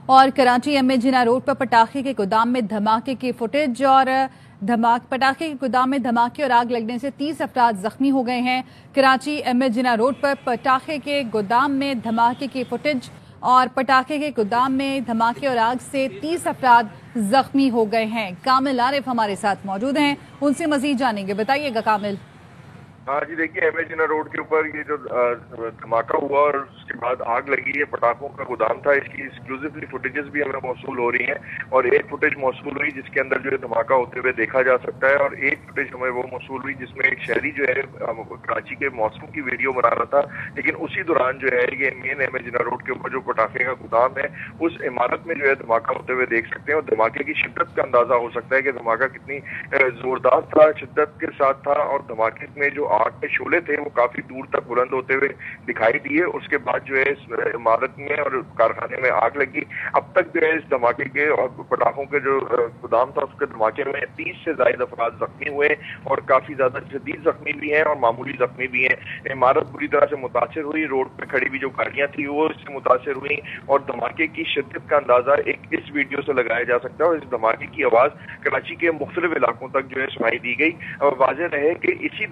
और कराची एमए जिना रोड पर पटाखे के गोदाम में धमाके की फुटेज और पटाखे के गोदाम में धमाके और आग लगने से 30 अफराद जख्मी हो गए हैं। कराची एमए जिना रोड पर पटाखे के गोदाम में धमाके की फुटेज और पटाखे के गोदाम में धमाके और आग से 30 अफराद जख्मी हो गए हैं। कामिल आरिफ हमारे साथ मौजूद हैं, उनसे मजीद जानेंगे। बताइएगा कामिल। हाँ जी, देखिए एमए जिना रोड के ऊपर ये जो धमाका हुआ और उसके बाद आग लगी है, पटाखों का गोदाम था। इसकी एक्सक्लूसिवली फुटेजेस भी हमें मौसूल हो रही हैं और एक फुटेज मौसूल हुई जिसके अंदर जो है धमाका होते हुए देखा जा सकता है, और एक फुटेज हमें वो मौसूल हुई जिसमें एक शहरी जो है कराची के मौसम की वीडियो बना रहा था, लेकिन उसी दौरान जो है ये मेन एमए जिना रोड के ऊपर जो पटाखे का गोदाम है उस इमारत में जो है धमाका होते हुए देख सकते हैं। और धमाके की शिद्दत का अंदाजा हो सकता है कि धमाका कितनी जोरदार था, शिद्दत के साथ था, और धमाके में जो आग के शोले थे वो काफी दूर तक बुलंद होते हुए दिखाई दिए। उसके बाद जो है इस इमारत में और कारखाने में आग लगी। अब तक जो है इस धमाके के और पटाखों के जो गोदाम था उसके धमाके में 30 से ज्यादा अफराद जख्मी हुए और काफी ज्यादा शदीद जख्मी भी हैं और मामूली जख्मी भी हैं। इमारत बुरी तरह से मुतासिर हुई, रोड पे खड़ी हुई जो गाड़ियां थी वो इससे मुतासिर हुई, और धमाके की शिद्दत का अंदाजा एक इस वीडियो से लगाया जा सकता है। और इस धमाके की आवाज कराची के मुख्तलिफ इलाकों तक जो है सुनाई दी गई। वाज़ेह रहे कि इसी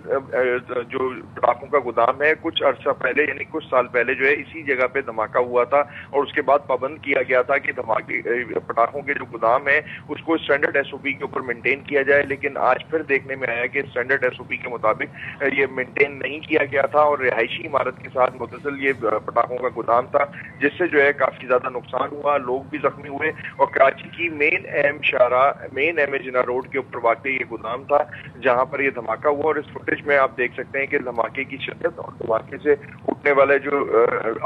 जो पटाखों का गोदाम है कुछ अर्सा पहले यानी कुछ साल पहले जो है इसी जगह पे धमाका हुआ था, और उसके बाद पाबंद किया गया था कि धमाके पटाखों के जो गोदाम है उसको स्टैंडर्ड एसओपी के ऊपर मेंटेन किया जाए, लेकिन आज फिर देखने में आया कि स्टैंडर्ड एसओपी के मुताबिक ये मेंटेन नहीं किया गया था और रिहायशी इमारत के साथ मुतसिल ये पटाखों का गोदाम था, जिससे जो है काफी ज्यादा नुकसान हुआ, लोग भी जख्मी हुए। और कराची की मेन एमए जिना रोड के ऊपर वाकई ये गोदाम था जहां पर ये धमाका हुआ, और इस फुटेज में आप देख सकते हैं कि धमाके की शिद्दत और धमाके से उठने वाले जो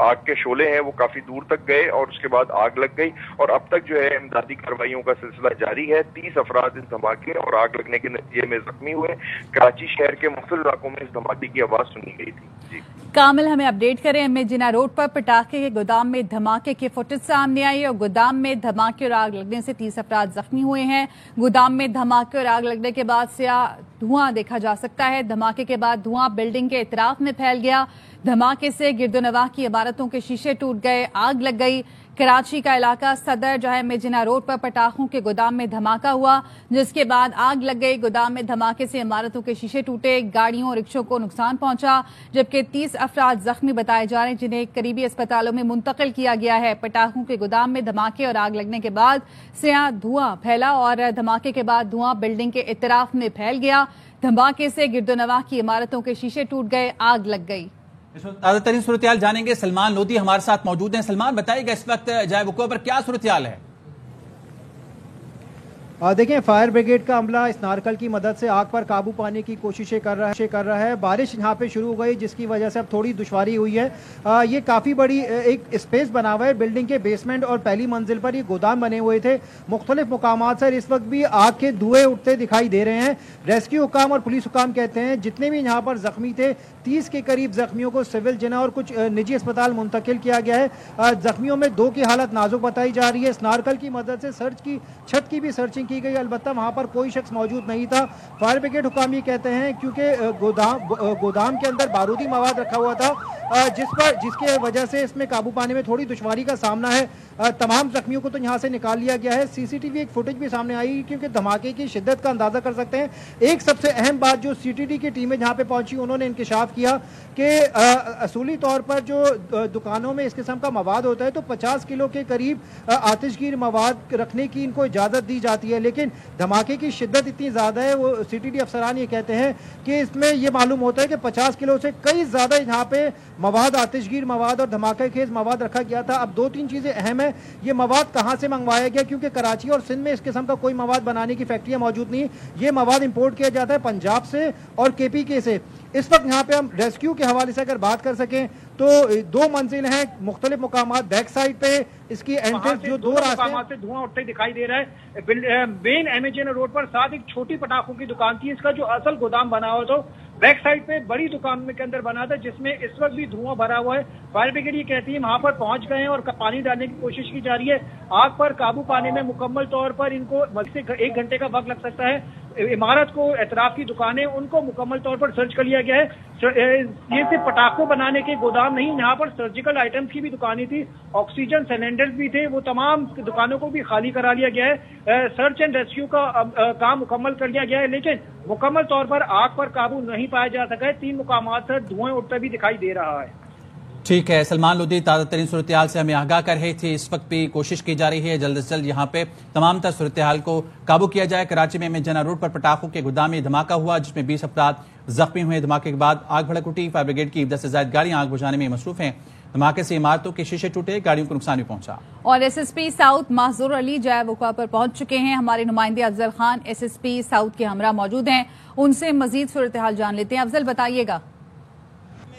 आग के शोले हैं वो काफी दूर तक गए और उसके बाद आग लग गई। और अब तक जो है इमदादी कार्रवाइयों का सिलसिला जारी है। 30 अफराद इस धमाके और आग लगने के नतीजे में जख्मी हुए। कराची शहर के मुख्तलिफ इलाकों में इस धमाके की आवाज सुनी गई थी। जी कामिल, हमें अपडेट करें। एमए जिना रोड पर पटाखे के गोदाम में धमाके की फुटेज सामने आई और गोदाम में धमाके और आग लगने से 30 अफराद जख्मी हुए हैं। गोदाम में धमाके और आग लगने के बाद से धुआं देखा जा सकता है। धमाके के बाद धुआं बिल्डिंग के इतराफ में फैल गया। धमाके से गिरदोनवाह की इमारतों के शीशे टूट गए, आग लग गई। कराची का इलाका सदर जो है एमए जिना रोड पर पटाखों के गोदाम में धमाका हुआ, जिसके बाद आग लग गई। गोदाम में धमाके से इमारतों के शीशे टूटे, गाड़ियों और रिक्शों को नुकसान पहुंचा, जबकि 30 अफराद जख्मी बताए जा रहे हैं जिन्हें करीबी अस्पतालों में मुंतकिल किया गया है। पटाखों के गोदाम में धमाके और आग लगने के बाद स्याह धुआं फैला और धमाके के बाद धुआं बिल्डिंग के इतराफ में फैल गया। धमाके से गिरदोनवाह की इमारतों के शीशे टूट गए, आग लग गई। ताजा तरीन सूरत जानेंगे। सलमान लोधी हमारे साथ मौजूद हैं। सलमान, बताइएगा इस वक्त जाए वक़ुआ पर क्या सूरत है? देखें, फायर ब्रिगेड का अमला इस नारकल की मदद से आग पर काबू पाने की कोशिशें कर रहा है। बारिश यहाँ पे शुरू हो गई जिसकी वजह से अब थोड़ी दुश्वारी हुई है। ये काफ़ी बड़ी एक स्पेस बना हुआ है। बिल्डिंग के बेसमेंट और पहली मंजिल पर ये गोदाम बने हुए थे। मुख्तलिफ मुकामात से इस वक्त भी आग के धुएं उठते दिखाई दे रहे हैं। रेस्क्यू हुकाम और पुलिस हुकाम कहते हैं जितने भी यहाँ पर जख्मी थे 30 के करीब जख्मियों को सिविल जिना और कुछ निजी अस्पताल मुंतकिल किया गया है। जख्मियों में 2 की हालत नाजुक बताई जा रही है। इस नारकल की मदद से छत की भी सर्चिंग की गई, अलबत्ता वहां पर कोई शख्स मौजूद नहीं था। फायर ब्रिगेड हुकाम ये कहते हैं क्योंकि गोदाम के अंदर बारूदी मवाद रखा हुआ था जिसके वजह से इसमें काबू पाने में थोड़ी दुश्वारी का सामना है। तमाम जख्मियों को तो यहाँ से निकाल लिया गया है। सीसीटीवी एक फुटेज भी सामने आई क्योंकि धमाके की शिद्दत का अंदाजा कर सकते हैं। एक सबसे अहम बात जो सीटीडी की टीमें जहाँ पे पहुंची उन्होंने इंकशाफ किया कि असूली तौर पर जो दुकानों में इस किस्म का मवाद होता है तो 50 किलो के करीब आतिशगीर मवाद रखने की इनको इजाजत दी जाती है, लेकिन धमाके की शिद्दत इतनी ज्यादा है। वो सीटीडी अफसरान ये कहते हैं कि इसमें ये मालूम होता है कि 50 किलो से कई ज्यादा यहाँ पे मवाद, आतिशगीर मवाद और धमाके खेज मवाद रखा गया था। अब 2-3 चीजें अहम है। ये मवाद कहां से मंगवाया गया, क्योंकि कराची और सिंध में इस किस्म का कोई मवाद बनाने की फैक्ट्रियां मौजूद नहीं। ये मवाद इंपोर्ट किया जाता है पंजाब से और केपीके से। इस वक्त यहाँ पे हम रेस्क्यू के हवाले से अगर बात कर सकें तो 2 मंजिल हैं मुख्तलिफ मुकामात। बैक साइड पे इसकी एंट्रेंस जो 2 रास्ते से धुआं उठते दिखाई दे रहा है। मेन एमए जिना रोड पर साथ एक छोटी पटाखों की दुकान थी। इसका जो असल गोदाम बना हुआ था बैक साइड पे बड़ी दुकान में के अंदर बना था जिसमें इस वक्त भी धुआं भरा हुआ है। फायर ब्रिगेड ये कहती है वहां पर पहुंच गए हैं और पानी डालने की कोशिश की जा रही है। आग पर काबू पाने में मुकम्मल तौर पर इनको 1 घंटे का वक्त लग सकता है। इमारत को, एतराफ की दुकानें, उनको मुकम्मल तौर पर सर्च कर लिया गया है। ये सिर्फ पटाखों बनाने के गोदाम नहीं, यहाँ पर सर्जिकल आइटम्स की भी दुकानें थी, ऑक्सीजन सिलेंडर्स भी थे, वो तमाम दुकानों को भी खाली करा लिया गया है। सर्च एंड रेस्क्यू का काम मुकम्मल कर लिया गया है, लेकिन मुकम्मल तौर पर आग पर काबू नहीं पाया जा सका है। 3 मुकामात से धुआं उठता भी दिखाई दे रहा है। ठीक है, सलमान लोधी ताज़ा तरीन सूरत हाल से हमें आगाह कर रहे थे। इस वक्त भी कोशिश की जा रही है जल्द से जल्द यहाँ पे तमाम तर सूरत हाल को काबू किया जाए। कराची में जिन्ना रोड पर पटाखों के गोदाम में धमाका हुआ, जिसमें 20 अफराद जख्मी हुए। धमाके के बाद आग भड़क उठी। फायर ब्रिगेड की 10 से ज्यादा गाड़ियां आग बुझाने में मसरूफ हैं। धमाके से इमारतों के शीशे टूटे, गाड़ियों को नुकसान भी पहुंचा। और एसएसपी साउथ माहजूर अली जय वक़्वा पर पहुंच चुके हैं। हमारे नुमाइंदे अफजल खान एसएसपी साउथ के हमरा मौजूद हैं, उनसे मजीद सूरत हाल जान लेते हैं। अफजल, बताइएगा।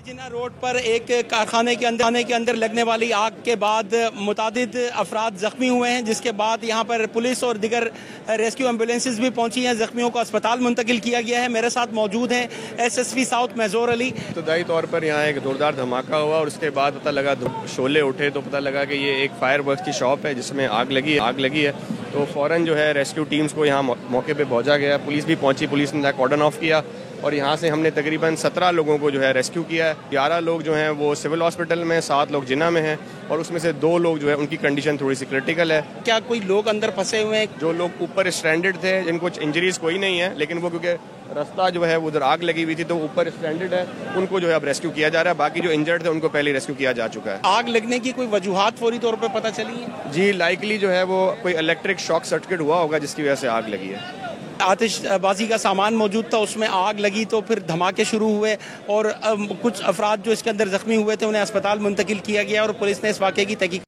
जिन्ना रोड पर एक कारखाने के अंदर लगने वाली आग के बाद मुतादिद अफराद जख्मी हुए हैं, जिसके बाद यहाँ पर पुलिस और दिगर रेस्क्यू एम्बुलेंसेज भी पहुंची हैं। जख्मियों को अस्पताल मुंतकिल किया गया है। मेरे साथ मौजूद हैं एसएसपी साउथ महजूर अली। इब्तदाई तौर पर यहाँ एक जोरदार धमाका हुआ और उसके बाद पता लगा, शोले उठे तो पता लगा कि ये एक फायर वर्क्स की शॉप है जिसमें आग लगी है। तो फौरन जो है रेस्क्यू टीम्स को यहाँ मौके पर भेजा गया। पुलिस भी पहुंची, पुलिस ने कॉर्डन ऑफ किया और यहाँ से हमने तकरीबन 17 लोगों को जो है रेस्क्यू किया है। 11 लोग जो हैं वो सिविल हॉस्पिटल में, 7 लोग जिन्ना में हैं और उसमें से 2 लोग जो है उनकी कंडीशन थोड़ी सी क्रिटिकल है। क्या कोई लोग अंदर फंसे हुए हैं? जो लोग ऊपर स्ट्रैंडेड थे, जिनको इंजरीज कोई नहीं है, लेकिन वो क्योंकि रास्ता जो है उधर आग लगी हुई थी तो ऊपर स्ट्रैंडेड है, उनको जो है अब रेस्क्यू किया जा रहा है। बाकी जो इंजर्ड थे उनको पहले रेस्क्यू किया जा चुका है। आग लगने की कोई वजूहात फौरी तौर पर पता चली है? जी, लाइकली जो है वो कोई इलेक्ट्रिक शॉक सर्किट हुआ होगा जिसकी वजह से आग लगी है। आतिशबाजी का सामान मौजूद था, उसमें आग लगी तो फिर धमाके शुरू हुए और कुछ अफराद जो इसके अंदर जख्मी हुए थे उन्हें अस्पताल मुंतकिल किया गया और पुलिस ने इस वाक़े की तहकीक